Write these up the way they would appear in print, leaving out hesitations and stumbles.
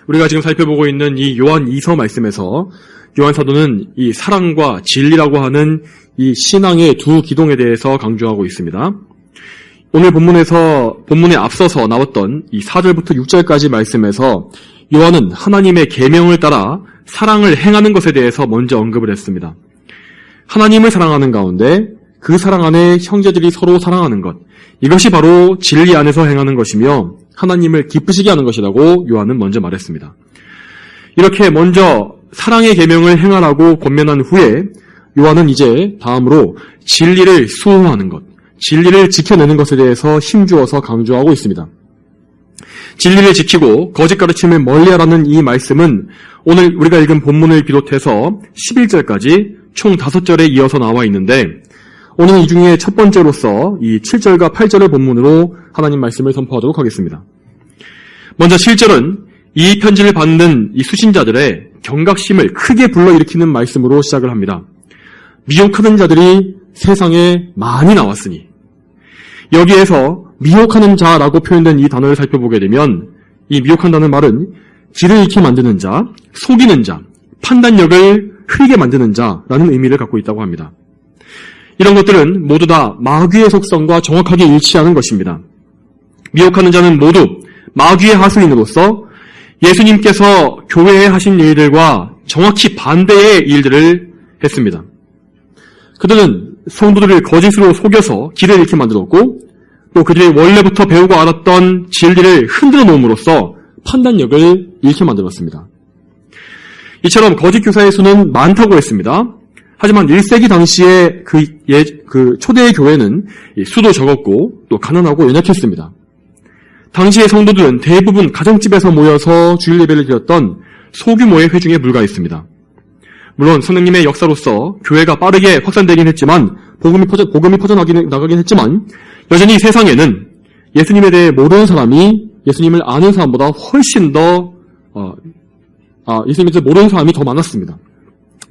우리가 지금 살펴보고 있는 이 요한 2서 말씀에서 요한 사도는 이 사랑과 진리라고 하는 이 신앙의 두 기동에 대해서 강조하고 있습니다. 오늘 본문에 앞서서 나왔던 이 4절부터 6절까지 말씀에서 요한은 하나님의 계명을 따라 사랑을 행하는 것에 대해서 먼저 언급을 했습니다. 하나님을 사랑하는 가운데 그 사랑 안에 형제들이 서로 사랑하는 것, 이것이 바로 진리 안에서 행하는 것이며 하나님을 기쁘시게 하는 것이라고 요한은 먼저 말했습니다. 이렇게 먼저 사랑의 계명을 행하라고 권면한 후에 요한은 이제 다음으로 진리를 수호하는 것, 진리를 지켜내는 것에 대해서 힘주어서 강조하고 있습니다. 진리를 지키고 거짓 가르침을 멀리하라는 이 말씀은 오늘 우리가 읽은 본문을 비롯해서 11절까지 총 5절에 이어서 나와 있는데 오늘 이 중에 첫 번째로서 이 7절과 8절의 본문으로 하나님 말씀을 선포하도록 하겠습니다. 먼저 7절은 이 편지를 받는 이 수신자들의 경각심을 크게 불러일으키는 말씀으로 시작을 합니다. 미혹하는 자들이 세상에 많이 나왔으니, 여기에서 미혹하는 자라고 표현된 이 단어를 살펴보게 되면 이 미혹한다는 말은 길을 잃게 만드는 자, 속이는 자, 판단력을 흐리게 만드는 자라는 의미를 갖고 있다고 합니다. 이런 것들은 모두 다 마귀의 속성과 정확하게 일치하는 것입니다. 미혹하는 자는 모두 마귀의 하수인으로서 예수님께서 교회에 하신 일들과 정확히 반대의 일들을 했습니다. 그들은 성도들을 거짓으로 속여서 길을 잃게 만들었고 또 그들이 원래부터 배우고 알았던 진리를 흔들어 놓음으로써 판단력을 잃게 만들었습니다. 이처럼 거짓 교사의 수는 많다고 했습니다. 하지만 1세기 당시에 그 초대의 교회는 수도 적었고 또 가난하고 연약했습니다. 당시의 성도들은 대부분 가정집에서 모여서 주일 예배를 드렸던 소규모의 회중에 불과했습니다. 물론 성령님의 역사로서 교회가 빠르게 확산되긴 했지만 복음이 퍼져나가긴 했지만 여전히 세상에는 예수님에 대해 모르는 사람이 예수님을 아는 사람보다 훨씬 더 예수님에 대해 모르는 사람이 더 많았습니다.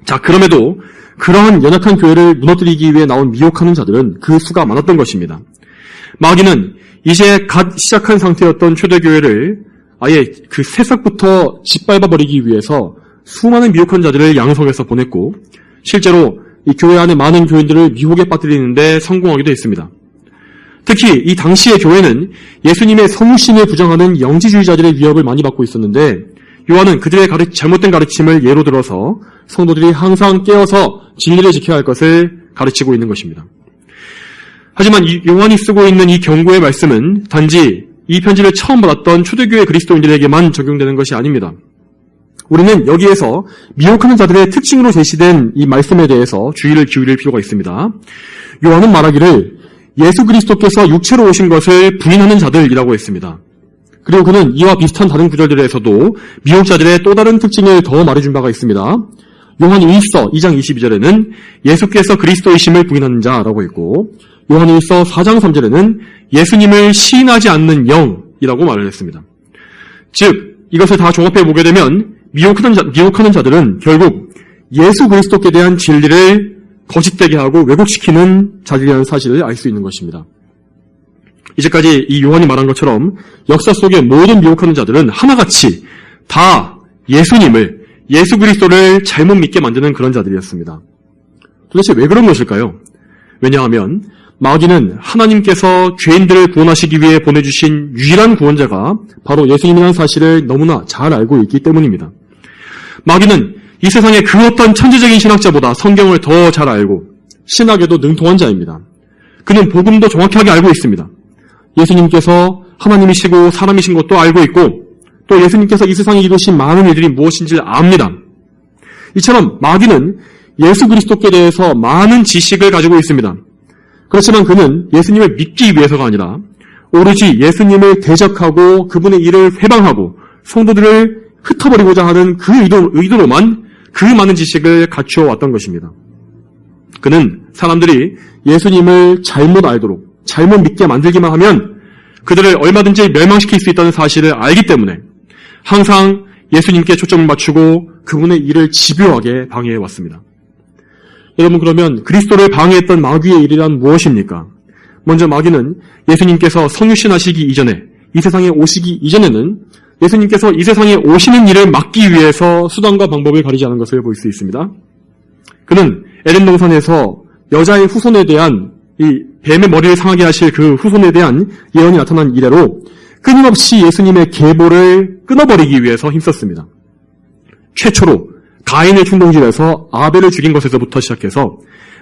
자, 그럼에도 그러한 연약한 교회를 무너뜨리기 위해 나온 미혹하는 자들은 그 수가 많았던 것입니다. 마귀는 이제 갓 시작한 상태였던 초대교회를 아예 그 새싹부터 짓밟아버리기 위해서 수많은 미혹한 자들을 양성해서 보냈고 실제로 이 교회 안에 많은 교인들을 미혹에 빠뜨리는데 성공하기도 했습니다. 특히 이 당시의 교회는 예수님의 성신을 부정하는 영지주의자들의 위협을 많이 받고 있었는데 요한은 그들의 잘못된 가르침을 예로 들어서 성도들이 항상 깨어서 진리를 지켜야 할 것을 가르치고 있는 것입니다. 하지만 요한이 쓰고 있는 이 경고의 말씀은 단지 이 편지를 처음 받았던 초대교회 그리스도인들에게만 적용되는 것이 아닙니다. 우리는 여기에서 미혹하는 자들의 특징으로 제시된 이 말씀에 대해서 주의를 기울일 필요가 있습니다. 요한은 말하기를 예수 그리스도께서 육체로 오신 것을 부인하는 자들이라고 했습니다. 그리고 그는 이와 비슷한 다른 구절들에서도 미혹자들의 또 다른 특징을 더 말해준 바가 있습니다. 요한 1서 2장 22절에는 예수께서 그리스도이심을 부인하는 자라고 했고 요한 1서 4장 3절에는 예수님을 시인하지 않는 영이라고 말을 했습니다. 즉 이것을 다 종합해 보게 되면 미혹하는 자들은 결국 예수 그리스도께 대한 진리를 거짓되게 하고 왜곡시키는 자들이라는 사실을 알 수 있는 것입니다. 이제까지 이 요한이 말한 것처럼 역사 속의 모든 미혹하는 자들은 하나같이 다 예수 그리스도를 잘못 믿게 만드는 그런 자들이었습니다. 도대체 왜 그런 것일까요? 왜냐하면 마귀는 하나님께서 죄인들을 구원하시기 위해 보내주신 유일한 구원자가 바로 예수님이라는 사실을 너무나 잘 알고 있기 때문입니다. 마귀는 이 세상의 그 어떤 천재적인 신학자보다 성경을 더 잘 알고 신학에도 능통한 자입니다. 그는 복음도 정확하게 알고 있습니다. 예수님께서 하나님이시고 사람이신 것도 알고 있고 또 예수님께서 이 세상에 이루신 많은 일들이 무엇인지 압니다. 이처럼 마귀는 예수 그리스도께 대해서 많은 지식을 가지고 있습니다. 그렇지만 그는 예수님을 믿기 위해서가 아니라 오로지 예수님을 대적하고 그분의 일을 회방하고 성도들을 흩어버리고자 하는 그 의도로만 그 많은 지식을 갖추어 왔던 것입니다. 그는 사람들이 예수님을 잘못 알도록 잘못 믿게 만들기만 하면 그들을 얼마든지 멸망시킬 수 있다는 사실을 알기 때문에 항상 예수님께 초점을 맞추고 그분의 일을 집요하게 방해해 왔습니다. 여러분, 그러면 그리스도를 방해했던 마귀의 일이란 무엇입니까? 먼저 마귀는 예수님께서 성육신하시기 이전에 이 세상에 오시기 이전에는 예수님께서 이 세상에 오시는 일을 막기 위해서 수단과 방법을 가리지 않은 것을 볼 수 있습니다. 그는 에덴 동산에서 여자의 후손에 대한 이 뱀의 머리를 상하게 하실 그 후손에 대한 예언이 나타난 이래로 끊임없이 예수님의 계보를 끊어버리기 위해서 힘썼습니다. 최초로 가인의 충동질에서 아벨을 죽인 것에서부터 시작해서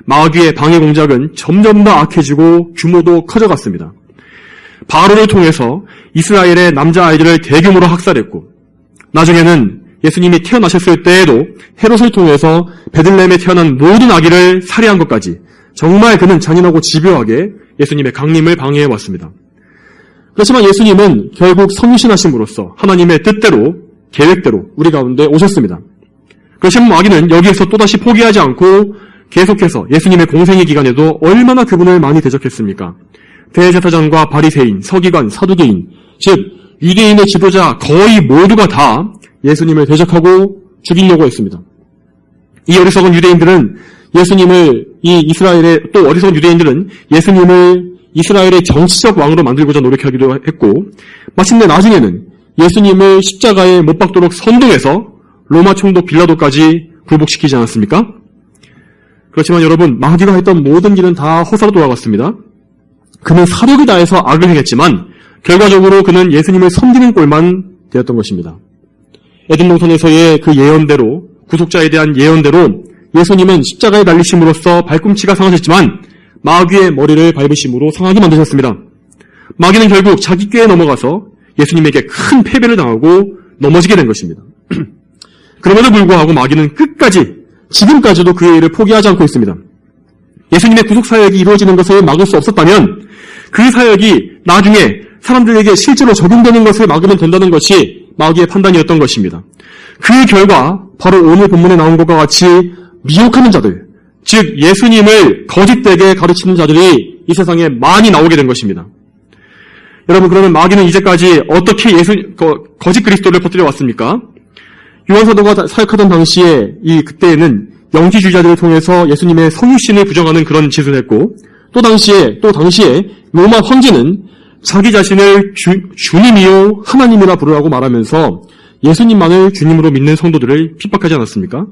마귀의 방해 공작은 점점 더 악해지고 규모도 커져갔습니다. 바로를 통해서 이스라엘의 남자아이들을 대규모로 학살했고, 나중에는 예수님이 태어나셨을 때에도 헤롯을 통해서 베들레헴에 태어난 모든 아기를 살해한 것까지 정말 그는 잔인하고 집요하게 예수님의 강림을 방해해왔습니다. 그렇지만 예수님은 결국 성신하심으로써 하나님의 뜻대로, 계획대로 우리 가운데 오셨습니다. 그렇지만 마귀는 여기에서 또다시 포기하지 않고 계속해서 예수님의 공생의 기간에도 얼마나 그분을 많이 대적했습니까? 대제사장과 바리새인, 서기관, 사두개인, 즉 유대인의 지도자 거의 모두가 다 예수님을 대적하고 죽이려고 했습니다. 이 어리석은 유대인들은 어리석은 유대인들은 예수님을 이스라엘의 정치적 왕으로 만들고자 노력하기도 했고, 마침내 나중에는 예수님을 십자가에 못 박도록 선동해서 로마 총독 빌라도까지 굴복시키지 않았습니까? 그렇지만 여러분, 마귀가 했던 모든 일은 다 허사로 돌아갔습니다. 그는 사력을 다해서 악을 행했지만 결과적으로 그는 예수님을 섬기는 꼴만 되었던 것입니다. 에덴 동산에서의 그 예언대로, 구속자에 대한 예언대로 예수님은 십자가에 달리심으로써 발꿈치가 상하셨지만 마귀의 머리를 밟으심으로 상하게 만드셨습니다. 마귀는 결국 자기 꾀에 넘어가서 예수님에게 큰 패배를 당하고 넘어지게 된 것입니다. 그럼에도 불구하고 마귀는 지금까지도 그의 일을 포기하지 않고 있습니다. 예수님의 구속사역이 이루어지는 것을 막을 수 없었다면 그 사역이 나중에 사람들에게 실제로 적용되는 것을 막으면 된다는 것이 마귀의 판단이었던 것입니다. 그 결과 바로 오늘 본문에 나온 것과 같이 미혹하는 자들, 즉 예수님을 거짓되게 가르치는 자들이 이 세상에 많이 나오게 된 것입니다. 여러분, 그러면 마귀는 이제까지 어떻게 거짓 그리스도를 퍼뜨려 왔습니까? 요한사도가 사역하던 당시에 그때에는 영지주의자들을 통해서 예수님의 성육신을 부정하는 그런 짓을 했고, 또 당시에 로마 황제는 자기 자신을 주님이요 하나님이라 부르라고 말하면서 예수님만을 주님으로 믿는 성도들을 핍박하지 않았습니까?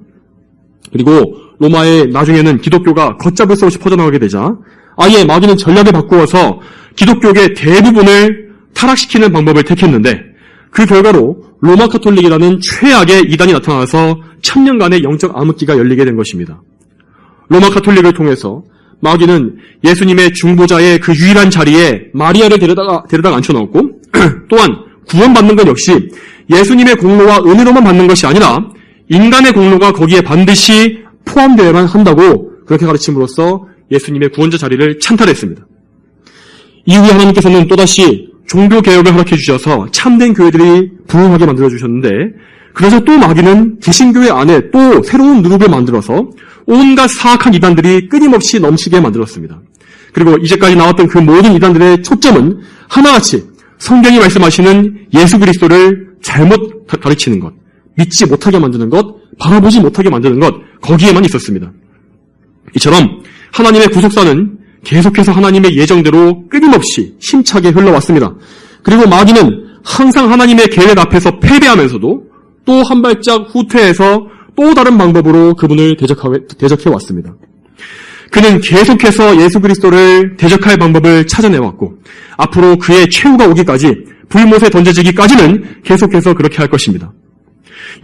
그리고 로마에 나중에는 기독교가 걷잡을 수 없이 퍼져나가게 되자 아예 마귀는 전략을 바꾸어서 기독교의 대부분을 타락시키는 방법을 택했는데, 그 결과로 로마 카톨릭이라는 최악의 이단이 나타나서 천년간의 영적 암흑기가 열리게 된 것입니다. 로마 카톨릭을 통해서 마귀는 예수님의 중보자의 그 유일한 자리에 마리아를 데려다가 앉혀놓았고, 또한 구원받는 것 역시 예수님의 공로와 은혜로만 받는 것이 아니라 인간의 공로가 거기에 반드시 포함되어야만 한다고 그렇게 가르침으로써 예수님의 구원자 자리를 찬탈했습니다. 이후에 하나님께서는 또다시 종교개혁을 허락해 주셔서 참된 교회들이 부흥하게 만들어주셨는데, 그래서 또 마귀는 개신교회 안에 또 새로운 누룩을 만들어서 온갖 사악한 이단들이 끊임없이 넘치게 만들었습니다. 그리고 이제까지 나왔던 그 모든 이단들의 초점은 하나같이 성경이 말씀하시는 예수 그리스도를 잘못 가르치는 것, 믿지 못하게 만드는 것, 바라보지 못하게 만드는 것, 거기에만 있었습니다. 이처럼 하나님의 구속사는 계속해서 하나님의 예정대로 끊임없이 힘차게 흘러왔습니다. 그리고 마귀는 항상 하나님의 계획 앞에서 패배하면서도 또 한 발짝 후퇴해서 또 다른 방법으로 그분을 대적해왔습니다. 그는 계속해서 예수 그리스도를 대적할 방법을 찾아내왔고, 앞으로 그의 최후가 오기까지, 불못에 던져지기까지는 계속해서 그렇게 할 것입니다.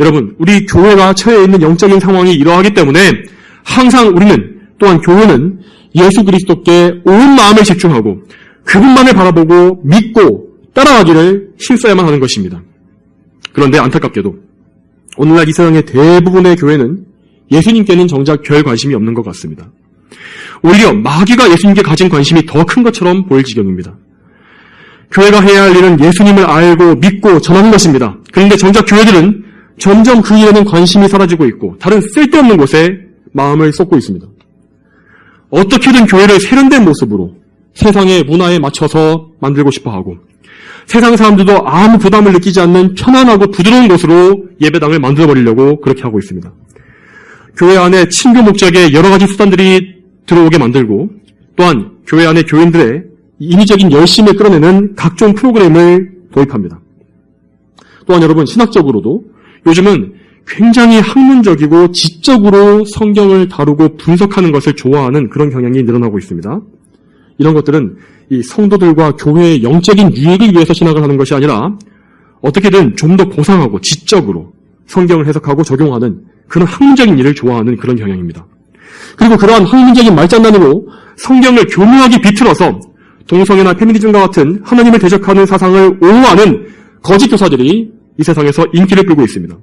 여러분, 우리 교회가 처해 있는 영적인 상황이 이러하기 때문에 항상 또한 교회는 예수 그리스도께 온 마음을 집중하고 그분만을 바라보고 믿고 따라가기를 힘써야만 하는 것입니다. 그런데 안타깝게도 오늘날 이 세상의 대부분의 교회는 예수님께는 정작 별 관심이 없는 것 같습니다. 오히려 마귀가 예수님께 가진 관심이 더 큰 것처럼 보일 지경입니다. 교회가 해야 할 일은 예수님을 알고 믿고 전하는 것입니다. 그런데 정작 교회들은 점점 그 일에는 관심이 사라지고 있고 다른 쓸데없는 곳에 마음을 쏟고 있습니다. 어떻게든 교회를 세련된 모습으로 세상의 문화에 맞춰서 만들고 싶어하고, 세상 사람들도 아무 부담을 느끼지 않는 편안하고 부드러운 곳으로 예배당을 만들어버리려고 그렇게 하고 있습니다. 교회 안에 친교 목적의 여러 가지 수단들이 들어오게 만들고, 또한 교회 안에 교인들의 인위적인 열심을 끌어내는 각종 프로그램을 도입합니다. 또한 여러분 신학적으로도 요즘은 굉장히 학문적이고 지적으로 성경을 다루고 분석하는 것을 좋아하는 그런 경향이 늘어나고 있습니다. 이런 것들은 이 성도들과 교회의 영적인 유익을 위해서 신학을 하는 것이 아니라 어떻게든 좀 더 고상하고 지적으로 성경을 해석하고 적용하는 그런 학문적인 일을 좋아하는 그런 경향입니다. 그리고 그러한 학문적인 말장난으로 성경을 교묘하게 비틀어서 동성애나 페미니즘과 같은 하나님을 대적하는 사상을 옹호하는 거짓 교사들이 이 세상에서 인기를 끌고 있습니다.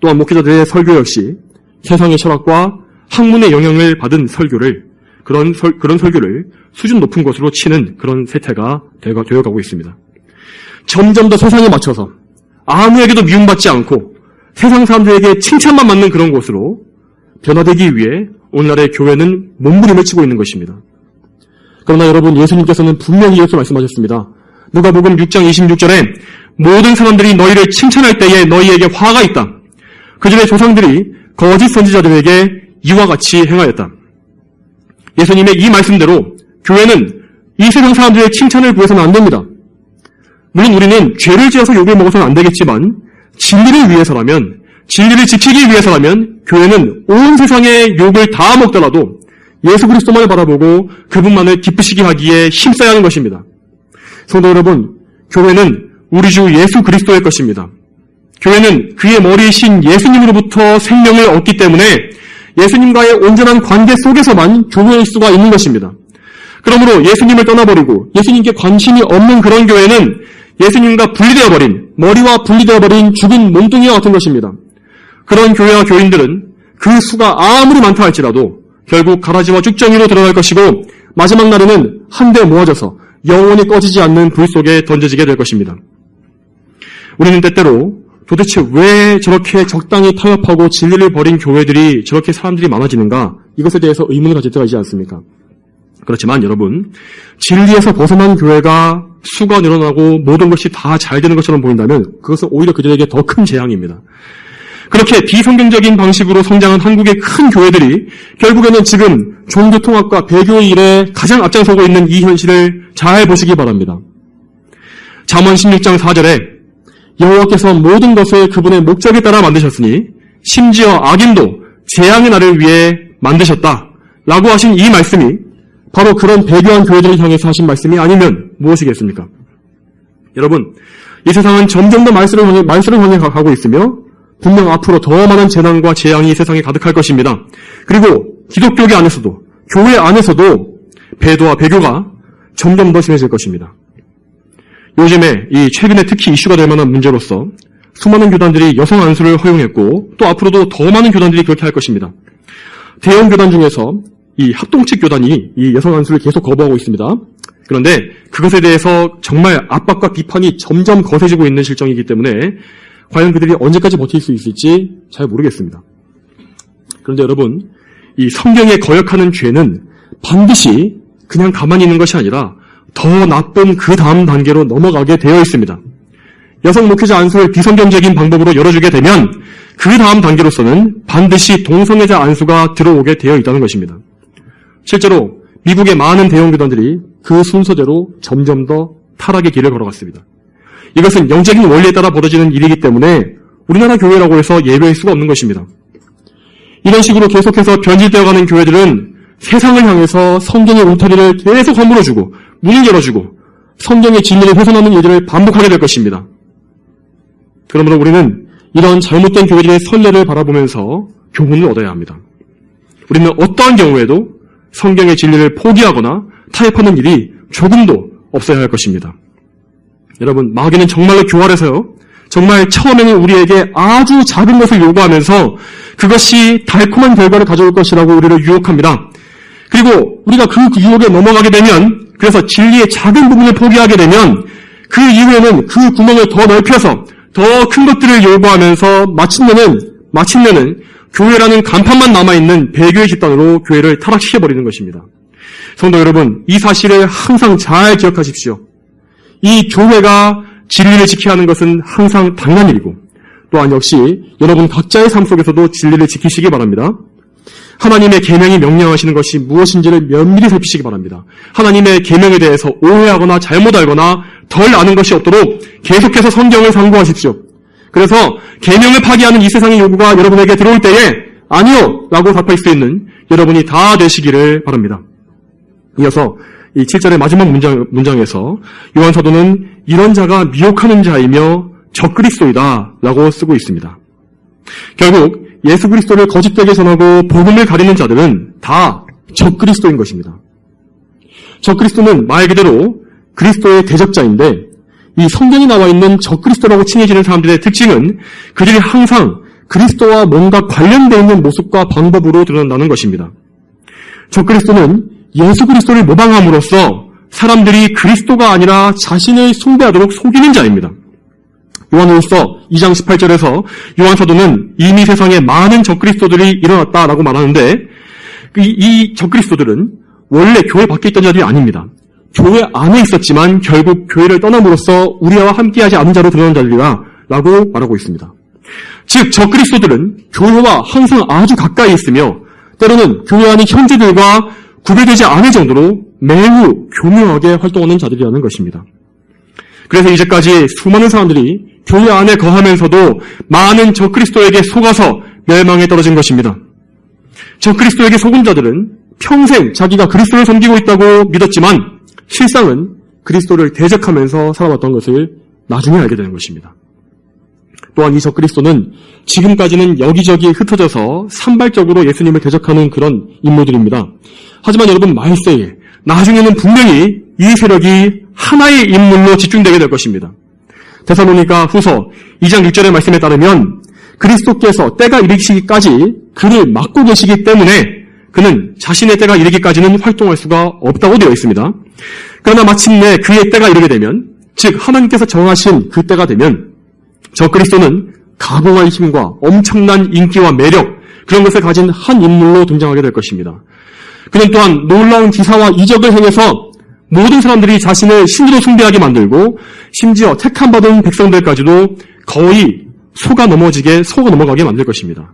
또한 목회자들의 설교 역시 세상의 철학과 학문의 영향을 받은 설교를 그런 설교를 수준 높은 것으로 치는 그런 세태가 되어가고 있습니다. 점점 더 세상에 맞춰서 아무에게도 미움받지 않고 세상 사람들에게 칭찬만 받는 그런 곳으로 변화되기 위해 오늘날의 교회는 몸부림을 치고 있는 것입니다. 그러나 여러분, 예수님께서는 분명히 이렇게 말씀하셨습니다. 누가복음 6장 26절에 모든 사람들이 너희를 칭찬할 때에 너희에게 화가 있다. 그들의 조상들이 거짓 선지자들에게 이와 같이 행하였다. 예수님의 이 말씀대로 교회는 이 세상 사람들의 칭찬을 구해서는 안 됩니다. 물론 우리는 죄를 지어서 욕을 먹어서는 안 되겠지만 진리를 위해서라면, 진리를 지키기 위해서라면 교회는 온 세상의 욕을 다 먹더라도 예수 그리스도만을 바라보고 그분만을 기쁘시게 하기에 힘써야 하는 것입니다. 성도 여러분, 교회는 우리 주 예수 그리스도의 것입니다. 교회는 그의 머리이신 예수님으로부터 생명을 얻기 때문에 예수님과의 온전한 관계 속에서만 교회일 수가 있는 것입니다. 그러므로 예수님을 떠나버리고 예수님께 관심이 없는 그런 교회는 예수님과 분리되어버린, 머리와 분리되어버린 죽은 몸뚱이와 같은 것입니다. 그런 교회와 교인들은 그 수가 아무리 많다 할지라도 결국 가라지와 쭉정이로 드러날 것이고 마지막 날에는 한데 모아져서 영원히 꺼지지 않는 불 속에 던져지게 될 것입니다. 우리는 때때로 도대체 왜 저렇게 적당히 타협하고 진리를 버린 교회들이 저렇게 사람들이 많아지는가, 이것에 대해서 의문을 가질 때가 있지 않습니까? 그렇지만 여러분, 진리에서 벗어난 교회가 수가 늘어나고 모든 것이 다 잘 되는 것처럼 보인다면 그것은 오히려 그들에게 더 큰 재앙입니다. 그렇게 비성경적인 방식으로 성장한 한국의 큰 교회들이 결국에는 지금 종교통합과 배교의 일에 가장 앞장서고 있는 이 현실을 잘 보시기 바랍니다. 잠언 16장 4절에 여호와께서 모든 것을 그분의 목적에 따라 만드셨으니 심지어 악인도 재앙의 날을 위해 만드셨다 라고 하신 이 말씀이 바로 그런 배교한 교회들을 향해서 하신 말씀이 아니면 무엇이겠습니까? 여러분, 이 세상은 점점 더 말씀을 향해 가고 있으며 분명 앞으로 더 많은 재난과 재앙이 이 세상에 가득할 것입니다. 그리고 기독교계 안에서도, 교회 안에서도 배도와 배교가 점점 더 심해질 것입니다. 요즘에 이 최근에 특히 이슈가 될 만한 문제로서 수많은 교단들이 여성 안수를 허용했고 또 앞으로도 더 많은 교단들이 그렇게 할 것입니다. 대형 교단 중에서 이 합동측 교단이 이 여성 안수를 계속 거부하고 있습니다. 그런데 그것에 대해서 정말 압박과 비판이 점점 거세지고 있는 실정이기 때문에 과연 그들이 언제까지 버틸 수 있을지 잘 모르겠습니다. 그런데 여러분, 이 성경에 거역하는 죄는 반드시 그냥 가만히 있는 것이 아니라 더 나쁜 그 다음 단계로 넘어가게 되어 있습니다. 여성 목회자 안수를 비성경적인 방법으로 열어주게 되면 그 다음 단계로서는 반드시 동성애자 안수가 들어오게 되어 있다는 것입니다. 실제로 미국의 많은 대형 교단들이 그 순서대로 점점 더 타락의 길을 걸어갔습니다. 이것은 영적인 원리에 따라 벌어지는 일이기 때문에 우리나라 교회라고 해서 예외일 수가 없는 것입니다. 이런 식으로 계속해서 변질되어가는 교회들은 세상을 향해서 성경의 울타리를 계속 허물어주고 문을 열어주고 성경의 진리를 훼손하는 일들을 반복하게 될 것입니다. 그러므로 우리는 이런 잘못된 교회들의 선례를 바라보면서 교훈을 얻어야 합니다. 우리는 어떠한 경우에도 성경의 진리를 포기하거나 타협하는 일이 조금도 없어야 할 것입니다. 여러분, 마귀는 정말로 교활해서요, 정말 처음에는 우리에게 아주 작은 것을 요구하면서 그것이 달콤한 결과를 가져올 것이라고 우리를 유혹합니다. 그리고 우리가 그 유혹에 넘어가게 되면, 그래서 진리의 작은 부분을 포기하게 되면 그 이후에는 그 구멍을 더 넓혀서 더 큰 것들을 요구하면서 마침내는 교회라는 간판만 남아있는 배교의 집단으로 교회를 타락시켜버리는 것입니다. 성도 여러분, 이 사실을 항상 잘 기억하십시오. 이 교회가 진리를 지켜야 하는 것은 항상 당연한 일이고 또한 역시 여러분 각자의 삶 속에서도 진리를 지키시기 바랍니다. 하나님의 계명이 명령하시는 것이 무엇인지를 면밀히 살피시기 바랍니다. 하나님의 계명에 대해서 오해하거나 잘못 알거나 덜 아는 것이 없도록 계속해서 성경을 상고하십시오. 그래서 계명을 파기하는 이 세상의 요구가 여러분에게 들어올 때에 아니요! 라고 답할 수 있는 여러분이 다 되시기를 바랍니다. 이어서 이 7절의 마지막 문장에서 요한 사도는 이런 자가 미혹하는 자이며 적그리스도이다 라고 쓰고 있습니다. 결국 예수 그리스도를 거짓되게 전하고 복음을 가리는 자들은 다 적그리스도인 것입니다. 적그리스도는 말 그대로 그리스도의 대적자인데 이 성경에 나와 있는 적그리스도라고 칭해지는 사람들의 특징은 그들이 항상 그리스도와 뭔가 관련되어 있는 모습과 방법으로 드러난다는 것입니다. 적그리스도는 예수 그리스도를 모방함으로써 사람들이 그리스도가 아니라 자신을 숭배하도록 속이는 자입니다. 요한일서 2장 18절에서 요한 사도는 이미 세상에 많은 적그리스도들이 일어났다라고 말하는데 이 적그리스도들은 원래 교회 밖에 있던 자들이 아닙니다. 교회 안에 있었지만 결국 교회를 떠남으로써 우리와 함께하지 않은 자로 드러난 자들이다 라고 말하고 있습니다. 즉 적그리스도들은 교회와 항상 아주 가까이 있으며 때로는 교회 안의 형제들과 구별되지 않을 정도로 매우 교묘하게 활동하는 자들이라는 것입니다. 그래서 이제까지 수많은 사람들이 교회 안에 거하면서도 많은 적그리스도에게 속아서 멸망에 떨어진 것입니다. 적그리스도에게 속은 자들은 평생 자기가 그리스도를 섬기고 있다고 믿었지만 실상은 그리스도를 대적하면서 살아왔던 것을 나중에 알게 되는 것입니다. 또한 이 적그리스도는 지금까지는 여기저기 흩어져서 산발적으로 예수님을 대적하는 그런 인물들입니다. 하지만 여러분 말세에 나중에는 분명히 이 세력이 하나의 인물로 집중되게 될 것입니다. 데살로니가 후서 2장 6절의 말씀에 따르면 그리스도께서 때가 이르시기까지 그를 막고 계시기 때문에 그는 자신의 때가 이르기까지는 활동할 수가 없다고 되어 있습니다. 그러나 마침내 그의 때가 이르게 되면 즉 하나님께서 정하신 그 때가 되면 적그리스도는 가공할 힘과 엄청난 인기와 매력 그런 것을 가진 한 인물로 등장하게 될 것입니다. 그는 또한 놀라운 기사와 이적을 행해서 모든 사람들이 자신을 신으로 숭배하게 만들고 심지어 택함받은 백성들까지도 거의 속아 넘어가게 만들 것입니다.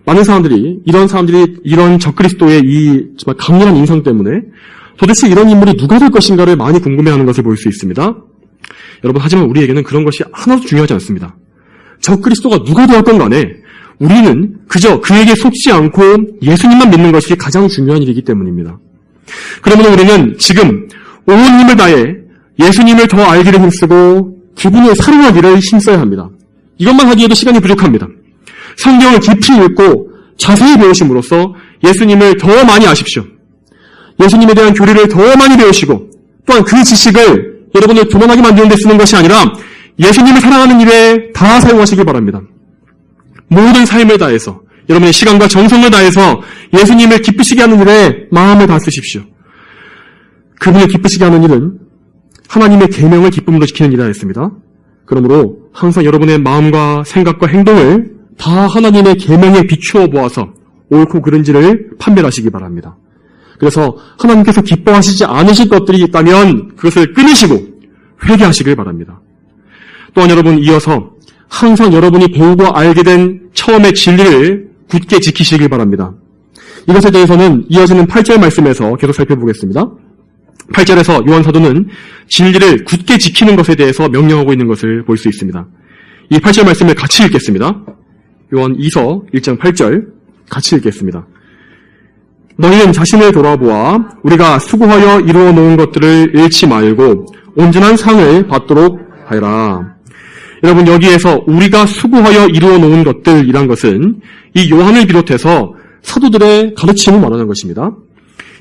많은 사람들이 이런 적그리스도의 이 정말 강렬한 인상 때문에 도대체 이런 인물이 누가 될 것인가를 많이 궁금해하는 것을 볼 수 있습니다. 여러분 하지만 우리에게는 그런 것이 하나도 중요하지 않습니다. 적그리스도가 누가 되었건 간에 우리는 그저 그에게 속지 않고 예수님만 믿는 것이 가장 중요한 일이기 때문입니다. 그러면 우리는 지금 온 힘을 다해 예수님을 더 알기를 힘쓰고 그분을 사랑하기를 힘써야 합니다. 이것만 하기에도 시간이 부족합니다. 성경을 깊이 읽고 자세히 배우심으로써 예수님을 더 많이 아십시오. 예수님에 대한 교리를 더 많이 배우시고 또한 그 지식을 여러분을 교만하게 만드는 데 쓰는 것이 아니라 예수님을 사랑하는 일에 다 사용하시길 바랍니다. 모든 삶을 다해서 여러분의 시간과 정성을 다해서 예수님을 기쁘시게 하는 일에 마음을 다 쓰십시오. 그분을 기쁘시게 하는 일은 하나님의 계명을 기쁨으로 지키는 일이라 했습니다. 그러므로 항상 여러분의 마음과 생각과 행동을 다 하나님의 계명에 비추어 보아서 옳고 그른지를 판별하시기 바랍니다. 그래서 하나님께서 기뻐하시지 않으실 것들이 있다면 그것을 끊으시고 회개하시길 바랍니다. 또한 여러분 이어서 항상 여러분이 배우고 알게 된 처음의 진리를 굳게 지키시길 바랍니다. 이것에 대해서는 이어지는 8절 말씀에서 계속 살펴보겠습니다. 8절에서 요한 사도는 진리를 굳게 지키는 것에 대해서 명령하고 있는 것을 볼 수 있습니다. 이 8절 말씀을 같이 읽겠습니다. 요한 2서 1장 8절 같이 읽겠습니다. 너희는 자신을 돌아보아 우리가 수고하여 이루어 놓은 것들을 잃지 말고 온전한 상을 받도록 하여라. 여러분 여기에서 우리가 수고하여 이루어 놓은 것들이란 것은 이 요한을 비롯해서 사도들의 가르침을 말하는 것입니다.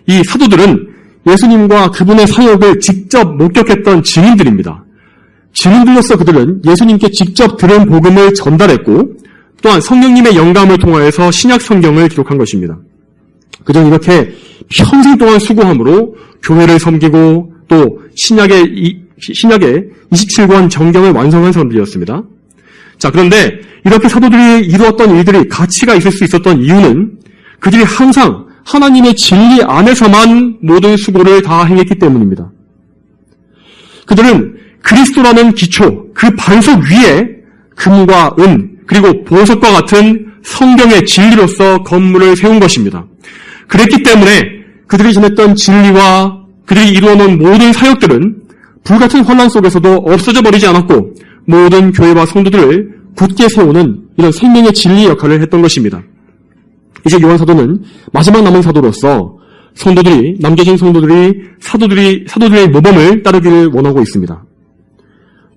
이 사도들은 예수님과 그분의 사역을 직접 목격했던 증인들입니다. 증인들로서 그들은 예수님께 직접 들은 복음을 전달했고 또한 성령님의 영감을 통하여서 신약 성경을 기록한 것입니다. 그들은 이렇게 평생 동안 수고함으로 교회를 섬기고 또 신약의 27권 정경을 완성한 사람들이었습니다. 자, 그런데 이렇게 사도들이 이루었던 일들이 가치가 있을 수 있었던 이유는 그들이 항상 하나님의 진리 안에서만 모든 수고를 다 행했기 때문입니다. 그들은 그리스도라는 기초, 그 반석 위에 금과 은, 그리고 보석과 같은 성경의 진리로서 건물을 세운 것입니다. 그랬기 때문에 그들이 전했던 진리와 그들이 이루어놓은 모든 사역들은 불같은 혼란 속에서도 없어져 버리지 않았고 모든 교회와 성도들을 굳게 세우는 이런 생명의 진리 역할을 했던 것입니다. 이제 요한 마지막 남은 사도로서 남겨진 성도들이 사도들의 모범을 따르기를 원하고 있습니다.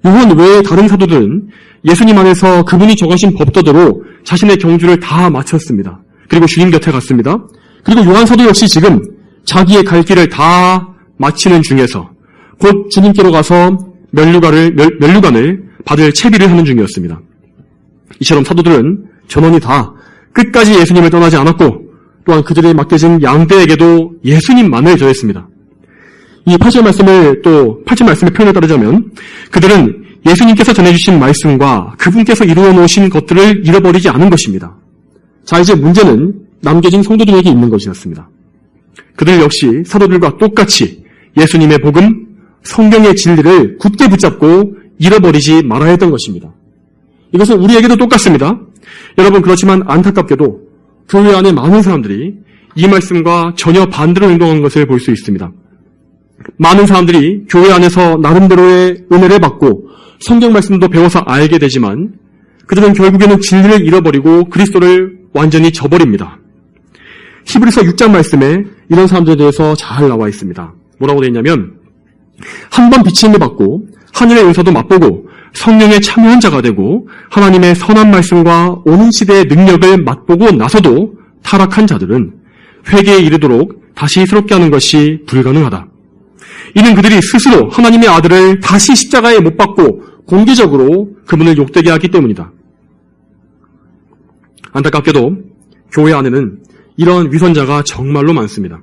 요한 외에 다른 사도들은 예수님 안에서 그분이 정하신 법도대로 자신의 경주를 다 마쳤습니다. 그리고 주님 곁에 갔습니다. 그리고 요한 사도 역시 지금 자기의 갈 길을 다 마치는 중에서 곧 주님께로 가서 면류관을 받을 채비를 하는 중이었습니다. 이처럼 사도들은 전원이 다 끝까지 예수님을 떠나지 않았고 또한 그들이 맡겨진 양떼에게도 예수님만을 전했습니다. 이 8절 말씀의 표현에 따르자면 그들은 예수님께서 전해주신 말씀과 그분께서 이루어 놓으신 것들을 잃어버리지 않은 것입니다. 자, 이제 문제는 남겨진 성도들에게 있는 것이었습니다. 그들 역시 사도들과 똑같이 예수님의 복음, 성경의 진리를 굳게 붙잡고 잃어버리지 말아야 했던 것입니다. 이것은 우리에게도 똑같습니다. 여러분, 그렇지만 안타깝게도 교회 안에 많은 사람들이 이 말씀과 전혀 반대로 행동한 것을 볼 수 있습니다. 많은 사람들이 교회 안에서 나름대로의 은혜를 받고 성경 말씀도 배워서 알게 되지만 그들은 결국에는 진리를 잃어버리고 그리스도를 완전히 저버립니다. 히브리서 6장 말씀에 이런 사람들에 대해서 잘 나와 있습니다. 뭐라고 되어 있냐면 한 번 비침을 받고 하늘의 은사도 맛보고 성령에 참여한 자가 되고 하나님의 선한 말씀과 오는 시대의 능력을 맛보고 나서도 타락한 자들은 회개에 이르도록 다시 새롭게 하는 것이 불가능하다. 이는 그들이 스스로 하나님의 아들을 다시 십자가에 못 박고 공개적으로 그분을 욕되게 하기 때문이다. 안타깝게도 교회 안에는 이런 위선자가 정말로 많습니다.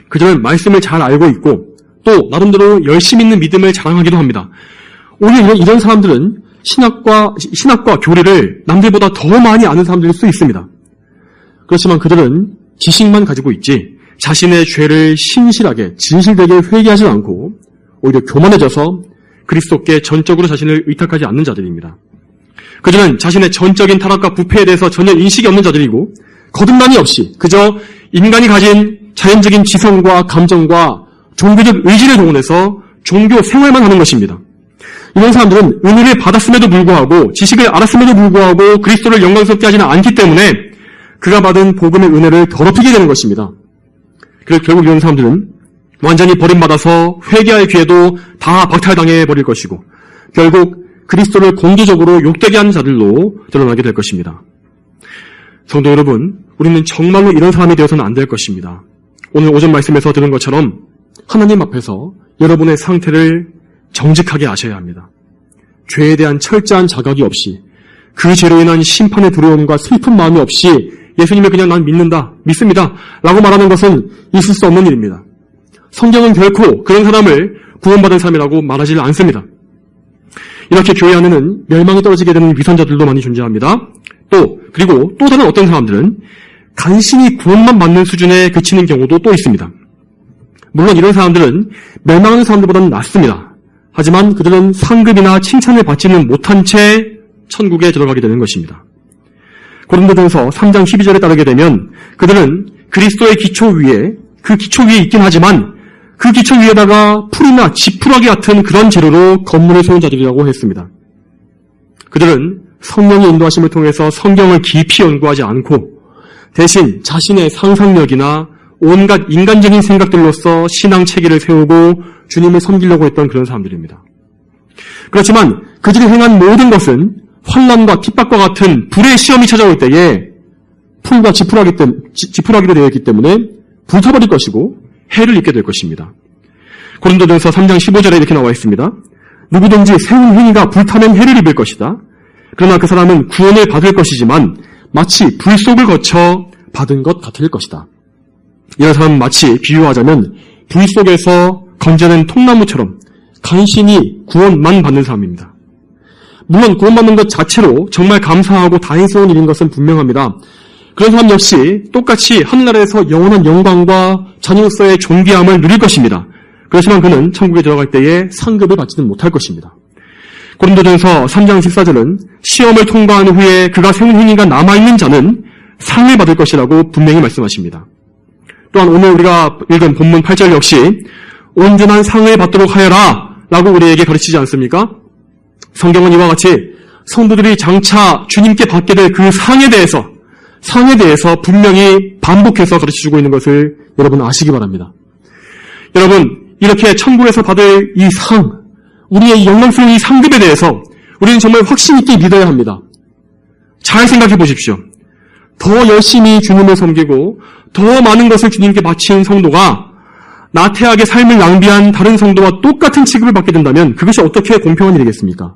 그들은 말씀을 잘 알고 있고 또 나름대로 열심 있는 믿음을 자랑하기도 합니다. 오늘 이런 사람들은 신학과 교리를 남들보다 더 많이 아는 사람들일 수 있습니다. 그렇지만 그들은 지식만 가지고 있지 자신의 죄를 신실하게 진실되게 회개하지 않고 오히려 교만해져서 그리스도께 전적으로 자신을 의탁하지 않는 자들입니다. 그들은 자신의 전적인 타락과 부패에 대해서 전혀 인식이 없는 자들이고 거듭남이 없이 그저 인간이 가진 자연적인 지성과 감정과 종교적 의지를 동원해서 종교 생활만 하는 것입니다. 이런 사람들은 은혜를 받았음에도 불구하고 지식을 알았음에도 불구하고 그리스도를 영광스럽게 하지는 않기 때문에 그가 받은 복음의 은혜를 더럽히게 되는 것입니다. 그래서 결국 이런 사람들은 완전히 버림받아서 회개할 기회도 다 박탈당해 버릴 것이고 결국 그리스도를 공개적으로 욕되게 하는 자들로 드러나게 될 것입니다. 성도 여러분, 우리는 정말로 이런 사람이 되어서는 안 될 것입니다. 오늘 오전 말씀에서 들은 것처럼 하나님 앞에서 여러분의 상태를 정직하게 아셔야 합니다. 죄에 대한 철저한 자각이 없이 그 죄로 인한 심판의 두려움과 슬픈 마음이 없이 예수님을 그냥 난 믿습니다 라고 말하는 것은 있을 수 없는 일입니다. 성경은 결코 그런 사람을 구원받은 사람이라고 말하지 않습니다. 이렇게 교회 안에는 멸망에 떨어지게 되는 위선자들도 많이 존재합니다. 그리고 또 다른 어떤 사람들은 간신히 구원만 받는 수준에 그치는 경우도 또 있습니다. 물론 이런 사람들은 멸망하는 사람들보다는 낫습니다. 하지만 그들은 상급이나 칭찬을 받지는 못한 채 천국에 들어가게 되는 것입니다. 고린도전서 3장 12절에 따르게 되면 그들은 그리스도의 기초 위에 있긴 하지만 그 기초 위에다가 풀이나 지푸라기 같은 그런 재료로 건물을 세운 자들이라고 했습니다. 그들은 성령의 인도하심을 통해서 성경을 깊이 연구하지 않고 대신 자신의 상상력이나 온갖 인간적인 생각들로서 신앙 체계를 세우고 주님을 섬기려고 했던 그런 사람들입니다. 그렇지만 그들이 행한 모든 것은 환난과 핍박과 같은 불의 시험이 찾아올 때에 풀과 지푸라기로 되어 있기 때문에 불타버릴 것이고 해를 입게 될 것입니다. 고린도전서 3장 15절에 이렇게 나와 있습니다. 누구든지 세운 행위가 불타면 해를 입을 것이다. 그러나 그 사람은 구원을 받을 것이지만 마치 불 속을 거쳐 받은 것 같을 것이다. 이런 사람은 마치 비유하자면 불 속에서 건져낸 통나무처럼 간신히 구원만 받는 사람입니다. 물론 구원받는 것 자체로 정말 감사하고 다행스러운 일인 것은 분명합니다. 그런 사람 역시 똑같이 하늘나라에서 영원한 영광과 자녀로서의 존귀함을 누릴 것입니다. 그렇지만 그는 천국에 들어갈 때에 상급을 받지는 못할 것입니다. 고린도전서 3장 14절은 시험을 통과한 후에 그가 세운 행위가 남아있는 자는 상을 받을 것이라고 분명히 말씀하십니다. 또한 오늘 우리가 읽은 본문 8절 역시 온전한 상을 받도록 하여라 라고 우리에게 가르치지 않습니까? 성경은 이와 같이 성도들이 장차 주님께 받게 될 그 상에 대해서 분명히 반복해서 가르쳐주고 있는 것을 여러분 아시기 바랍니다. 여러분, 이렇게 천국에서 받을 이 상, 우리의 영광스러운 이 상급에 대해서 우리는 정말 확신 있게 믿어야 합니다. 잘 생각해 보십시오. 더 열심히 주님을 섬기고 더 많은 것을 주님께 바친 성도가 나태하게 삶을 낭비한 다른 성도와 똑같은 취급을 받게 된다면 그것이 어떻게 공평한 일이겠습니까?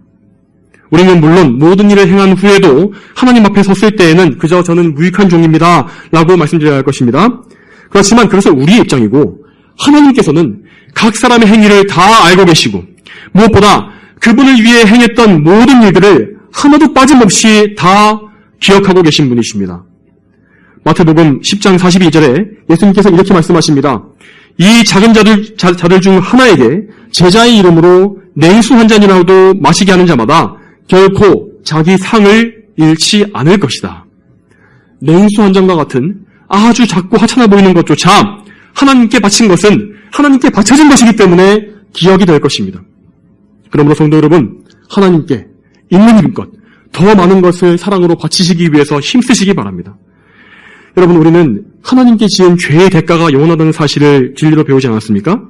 우리는 물론 모든 일을 행한 후에도 하나님 앞에 섰을 때에는 그저 저는 무익한 종입니다 라고 말씀드려야 할 것입니다. 그렇지만 그것은 우리의 입장이고 하나님께서는 각 사람의 행위를 다 알고 계시고 무엇보다 그분을 위해 행했던 모든 일들을 하나도 빠짐없이 다 기억하고 계신 분이십니다. 마태복음 10장 42절에 예수님께서 이렇게 말씀하십니다. 이 작은 자들 중 하나에게 제자의 이름으로 냉수 한 잔이라도 마시게 하는 자마다 결코 자기 상을 잃지 않을 것이다. 냉수 한 잔과 같은 아주 작고 하찮아 보이는 것조차 하나님께 바친 것은 하나님께 바쳐진 것이기 때문에 기억이 될 것입니다. 그러므로 성도 여러분, 하나님께 있는 힘껏 더 많은 것을 사랑으로 바치시기 위해서 힘쓰시기 바랍니다. 여러분, 우리는 하나님께 지은 죄의 대가가 영원하다는 사실을 진리로 배우지 않았습니까?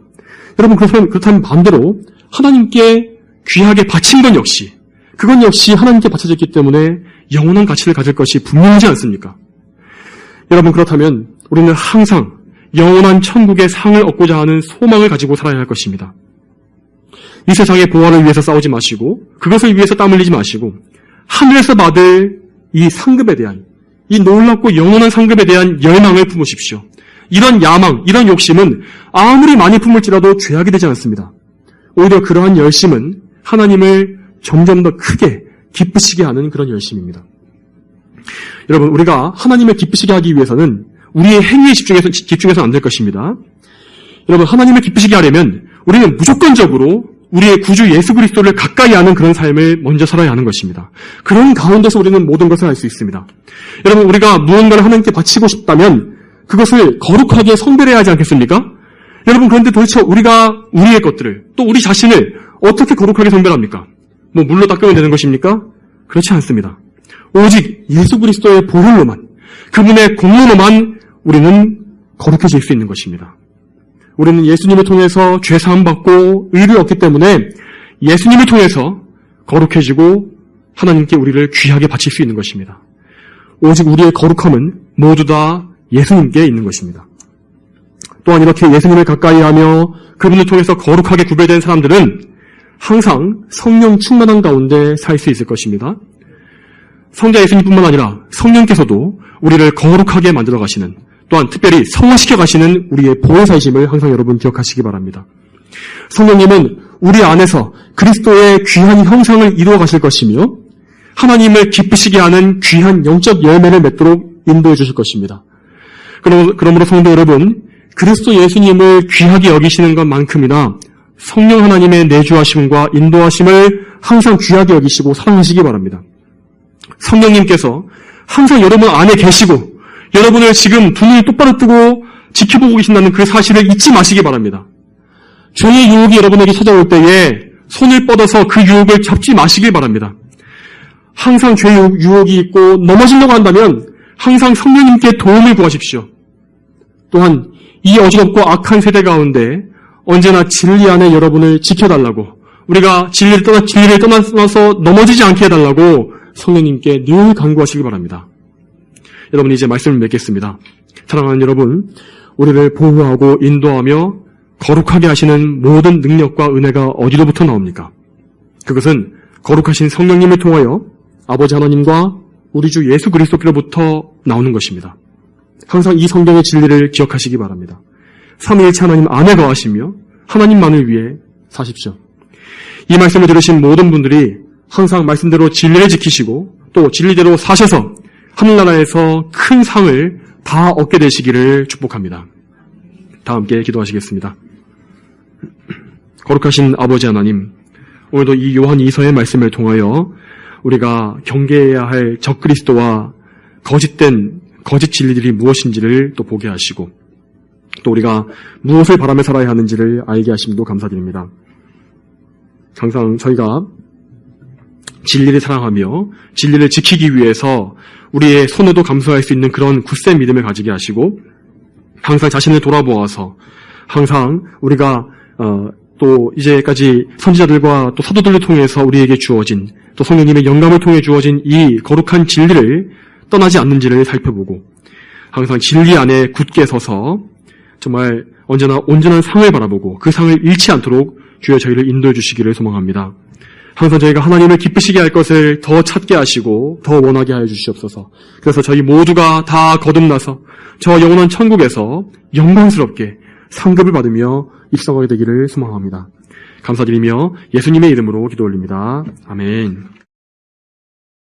여러분, 그렇다면 반대로 하나님께 귀하게 바친 그건 역시 하나님께 바쳐졌기 때문에 영원한 가치를 가질 것이 분명하지 않습니까? 여러분, 그렇다면 우리는 항상 영원한 천국의 상을 얻고자 하는 소망을 가지고 살아야 할 것입니다. 이 세상의 보화를 위해서 싸우지 마시고 그것을 위해서 땀 흘리지 마시고 하늘에서 받을 이 상급에 대한 이 놀랍고 영원한 상급에 대한 열망을 품으십시오. 이런 야망, 이런 욕심은 아무리 많이 품을지라도 죄악이 되지 않습니다. 오히려 그러한 열심은 하나님을 점점 더 크게 기쁘시게 하는 그런 열심입니다. 여러분, 우리가 하나님을 기쁘시게 하기 위해서는 우리의 행위에 집중해서는 안 될 것입니다. 여러분, 하나님을 기쁘시게 하려면 우리는 무조건적으로 우리의 구주 예수 그리스도를 가까이 하는 그런 삶을 먼저 살아야 하는 것입니다. 그런 가운데서 우리는 모든 것을 할 수 있습니다. 여러분, 우리가 무언가를 하나님께 바치고 싶다면 그것을 거룩하게 성별해야 하지 않겠습니까? 여러분, 그런데 도대체 우리가 우리의 것들을 또 우리 자신을 어떻게 거룩하게 성별합니까? 물로 닦으면 되는 것입니까? 그렇지 않습니다. 오직 예수 그리스도의 보혈로만, 그분의 공로로만 우리는 거룩해질 수 있는 것입니다. 우리는 예수님을 통해서 죄사함 받고 의를 얻기 때문에 예수님을 통해서 거룩해지고 하나님께 우리를 귀하게 바칠 수 있는 것입니다. 오직 우리의 거룩함은 모두 다 예수님께 있는 것입니다. 또한 이렇게 예수님을 가까이 하며 그분을 통해서 거룩하게 구별된 사람들은 항상 성령 충만한 가운데 살 수 있을 것입니다. 성자 예수님뿐만 아니라 성령께서도 우리를 거룩하게 만들어 가시는, 또한 특별히 성화시켜 가시는 우리의 보혜사이심을 항상 여러분 기억하시기 바랍니다. 성령님은 우리 안에서 그리스도의 귀한 형상을 이루어 가실 것이며 하나님을 기쁘시게 하는 귀한 영적 열매를 맺도록 인도해 주실 것입니다. 그러므로 성도 여러분, 그리스도 예수님을 귀하게 여기시는 것만큼이나 성령 하나님의 내주하심과 인도하심을 항상 귀하게 여기시고 사랑하시기 바랍니다. 성령님께서 항상 여러분 안에 계시고 여러분을 지금 두 눈을 똑바로 뜨고 지켜보고 계신다는 그 사실을 잊지 마시기 바랍니다. 죄의 유혹이 여러분에게 찾아올 때에 손을 뻗어서 그 유혹을 잡지 마시길 바랍니다. 항상 죄의 유혹이 있고 넘어지려고 한다면 항상 성령님께 도움을 구하십시오. 또한 이 어지럽고 악한 세대 가운데 언제나 진리 안에 여러분을 지켜달라고, 우리가 진리를 떠나서 넘어지지 않게 해달라고 성령님께 늘 간구하시기 바랍니다. 여러분, 이제 말씀을 맺겠습니다. 사랑하는 여러분, 우리를 보호하고 인도하며 거룩하게 하시는 모든 능력과 은혜가 어디로부터 나옵니까? 그것은 거룩하신 성령님을 통하여 아버지 하나님과 우리 주 예수 그리스도께로부터 나오는 것입니다. 항상 이 성경의 진리를 기억하시기 바랍니다. 삼위일체 하나님 안에 거하시며 하나님만을 위해 사십시오. 이 말씀을 들으신 모든 분들이 항상 말씀대로 진리를 지키시고 또 진리대로 사셔서 하늘나라에서 큰 상을 다 얻게 되시기를 축복합니다. 다 함께 기도하시겠습니다. 거룩하신 아버지 하나님, 오늘도 이 요한 2서의 말씀을 통하여 우리가 경계해야 할 적그리스도와 거짓 진리들이 무엇인지를 또 보게 하시고 또 우리가 무엇을 바라며 살아야 하는지를 알게 하심도 감사드립니다. 항상 저희가 진리를 사랑하며 진리를 지키기 위해서 우리의 손해도 감수할 수 있는 그런 굳센 믿음을 가지게 하시고 항상 자신을 돌아보아서 항상 우리가 또 이제까지 선지자들과 또 사도들을 통해서 우리에게 주어진 또 성령님의 영감을 통해 주어진 이 거룩한 진리를 떠나지 않는지를 살펴보고 항상 진리 안에 굳게 서서 정말 언제나 온전한 상을 바라보고 그 상을 잃지 않도록 주여 저희를 인도해 주시기를 소망합니다. 항상 저희가 하나님을 기쁘시게 할 것을 더 찾게 하시고 더 원하게 하여 주시옵소서. 그래서 저희 모두가 다 거듭나서 저 영원한 천국에서 영광스럽게 상급을 받으며 입성하게 되기를 소망합니다. 감사드리며 예수님의 이름으로 기도 올립니다. 아멘.